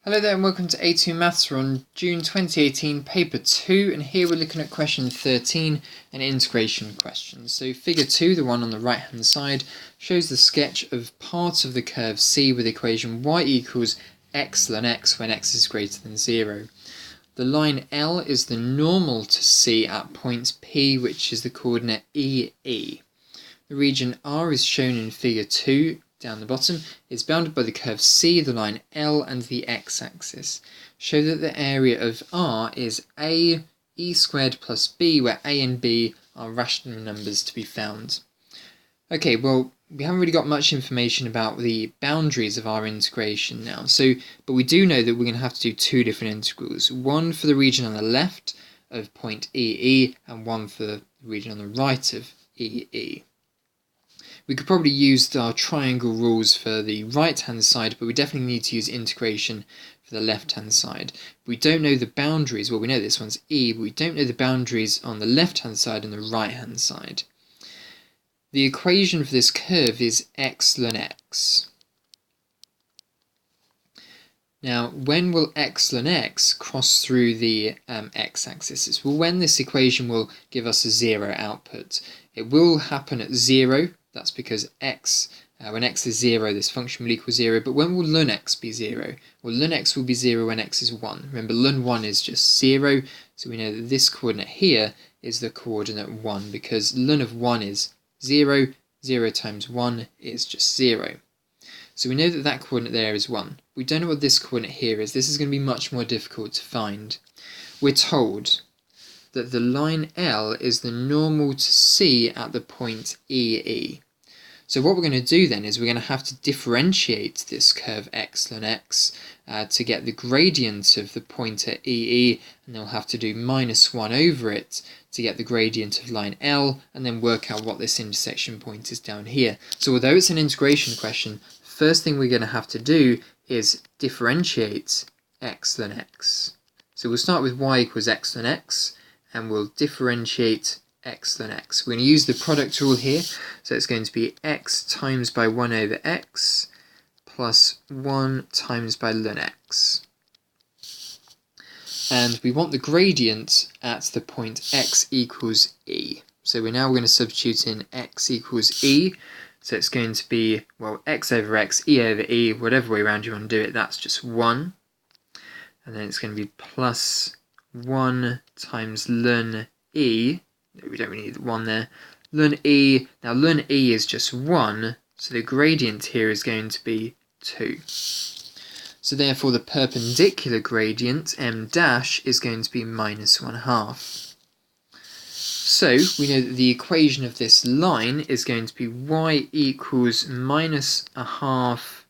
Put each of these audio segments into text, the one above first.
Hello there and welcome to A2 Maths. We're on June 2018, paper 2, and here we're looking at question 13, an integration question. So figure 2, the one on the right hand side, shows the sketch of part of the curve C with the equation y equals x ln x when x is greater than 0. The line L is the normal to C at point P, which is the coordinate EE. The region R is shown in figure 2. Down the bottom is bounded by the curve C, the line L, and the x-axis. Show that the area of R is a e squared plus b, where a and b are rational numbers to be found. Okay, well, we haven't really got much information about the boundaries of our integration now, but we do know that we're going to have to do two different integrals. One for the region on the left of point EE, and one for the region on the right of EE. We could probably use our triangle rules for the right-hand side, but we definitely need to use integration for the left-hand side. We don't know the boundaries. Well, we know this one's E, but we don't know the boundaries on the left-hand side and the right-hand side. The equation for this curve is x ln x. Now, when will x ln x cross through the x-axis? Well, when this equation will give us a 0 output. It will happen at 0. That's because when x is 0, this function will equal 0. But when will ln x be 0? Well, ln x will be 0 when x is 1. Remember, ln 1 is just 0. So we know that this coordinate here is the coordinate 1, because ln of 1 is 0. 0 times 1 is just 0. So we know that that coordinate there is 1. We don't know what this coordinate here is. This is going to be much more difficult to find. We're told that the line L is the normal to C at the point EE. So what we're going to do then is we're going to have to differentiate this curve x ln x to get the gradient of the point at EE, and then we'll have to do minus 1 over it to get the gradient of line L, and then work out what this intersection point is down here. So although it's an integration question, first thing we're going to have to do is differentiate x ln x. So we'll start with y equals x ln x, and we'll differentiate x ln x. We're going to use the product rule here, so it's going to be x times by 1 over x plus 1 times by ln x. And we want the gradient at the point x equals e. So we're now going to substitute in x equals e, so it's going to be, well, x over x, e over e, whatever way around you want to do it, that's just 1. And then it's going to be plus 1 times ln e. We don't really need the 1 there. Ln e. Now ln e is just 1, so the gradient here is going to be 2. So therefore the perpendicular gradient, m dash, is going to be minus 1/2. So we know that the equation of this line is going to be y equals minus 1/2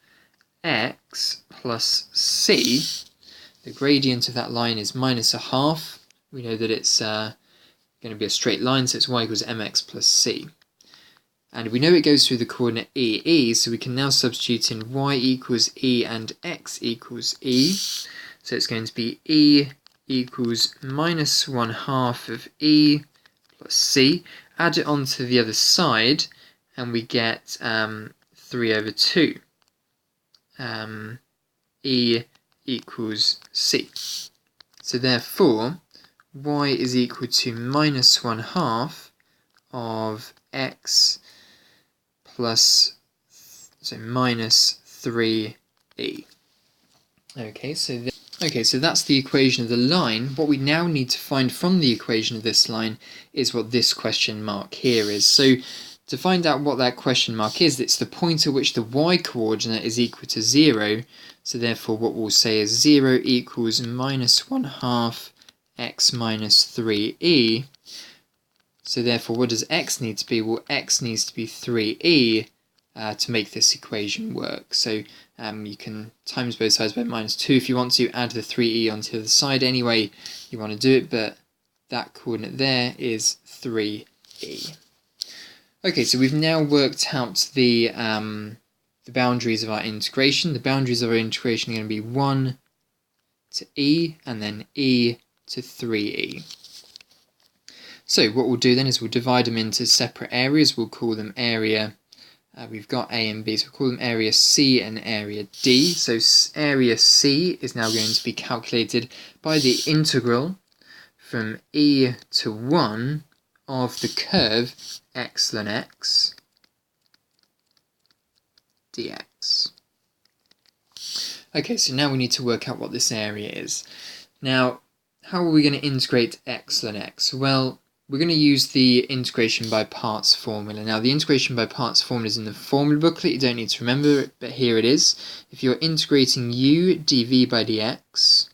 x plus c. The gradient of that line is minus 1/2. We know that it's going to be a straight line, so it's y equals mx plus c. And we know it goes through the coordinate EE, so we can now substitute in y equals e and x equals e. So it's going to be e equals minus 1/2 of e plus c. Add it onto the other side, and we get 3 over 2. E equals c. So therefore, y is equal to minus 1/2 of x plus, so minus 3e. Okay, so that's the equation of the line. What we now need to find from the equation of this line is what this question mark here is. So to find out what that question mark is, it's the point at which the y coordinate is equal to 0. So therefore what we'll say is 0 equals minus 1/2 x minus 3e. So therefore what does x need to be? Well, x needs to be 3e to make this equation work. So you can times both sides by minus 2 if you want to, add the 3e onto the other side any way you want to do it, but that coordinate there is 3e. Okay, so we've now worked out the boundaries of our integration. The boundaries of our integration are going to be 1 to e, and then e to 3e. So what we'll do then is we'll divide them into separate areas. We'll call them area we've got A and B, so we'll call them area C and area D. So area C is now going to be calculated by the integral from e to 1 of the curve x ln x dx. Okay, so now we need to work out what this area is. Now, how are we going to integrate x ln x? Well, we're going to use the integration by parts formula. Now, the integration by parts formula is in the formula booklet. You don't need to remember it, but here it is. If you're integrating u dv by dx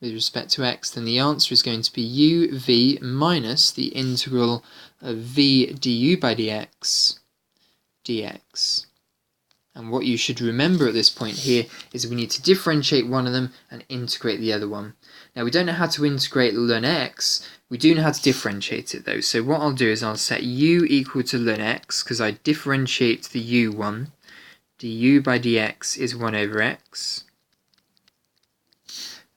with respect to x, then the answer is going to be uv minus the integral of v du by dx dx. And what you should remember at this point here is we need to differentiate one of them and integrate the other one. Now, we don't know how to integrate ln x. We do know how to differentiate it though. So what I'll do is I'll set u equal to ln x because I differentiate the u one. Du by dx is 1 over x.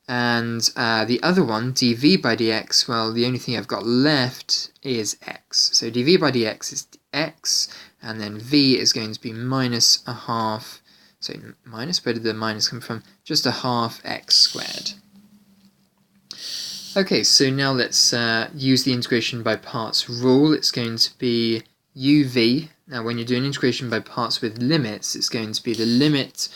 And the other one, dv by dx, well, the only thing I've got left is x. So dv by dx is x, and then v is going to be minus a half, so minus, where did the minus come from? Just a half x squared. Okay, so now let's use the integration by parts rule. It's going to be uv. Now when you're doing integration by parts with limits, it's going to be the limit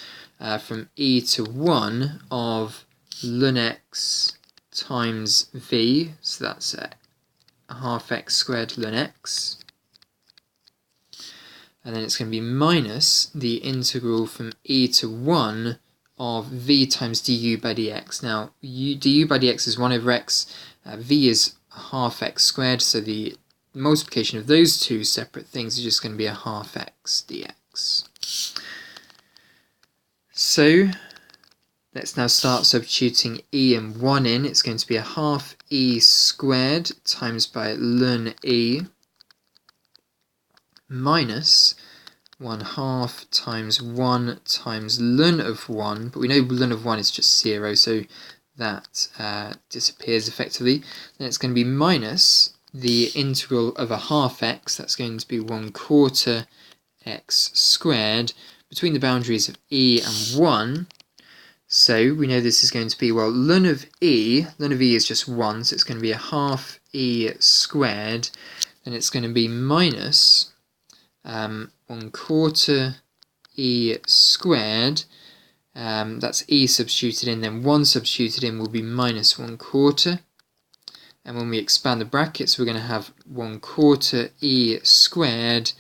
from e to 1 of ln x times v, so that's a half x squared ln x. And then it's going to be minus the integral from e to 1 of v times du by dx. Now, du by dx is 1 over x, v is half x squared, so the multiplication of those two separate things is just going to be a half x dx. So, let's now start substituting e and 1 in. It's going to be a half e squared times by ln e minus 1/2 times 1 times ln of 1, but we know ln of 1 is just 0, so that disappears effectively. Then it's going to be minus the integral of a half x, that's going to be 1/4 x squared, between the boundaries of e and 1. So we know this is going to be, well, ln of e is just 1, so it's going to be a half e squared, and it's going to be minus 1/4 e squared, that's e substituted in, then 1 substituted in will be minus 1/4, and when we expand the brackets we're going to have 1/4 e squared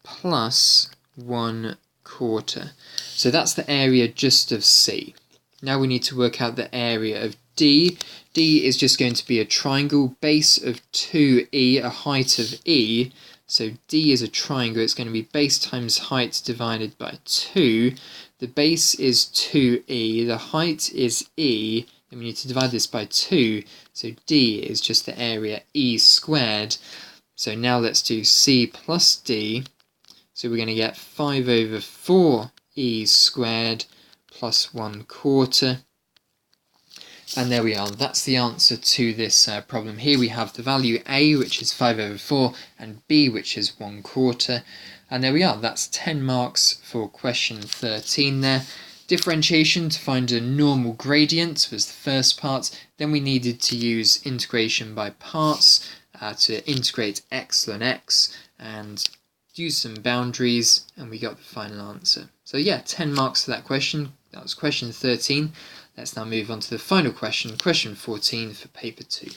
plus 1/4. So that's the area just of C. Now we need to work out the area of D. D is just going to be a triangle, base of 2e, a height of e. So D is a triangle, it's going to be base times height divided by 2. The base is 2e, the height is e, and we need to divide this by 2. So D is just the area e squared. So now let's do C plus D. So we're going to get 5 over 4 e squared plus 1/4. And there we are, that's the answer to this problem here. We have the value a, which is 5 over 4, and b, which is 1/4. And there we are, that's 10 marks for question 13 there. Differentiation to find a normal gradient was the first part. Then we needed to use integration by parts to integrate x ln x and use some boundaries, and we got the final answer. So yeah, 10 marks for that question. That was question 13. Let's now move on to the final question, question 14 for paper 2.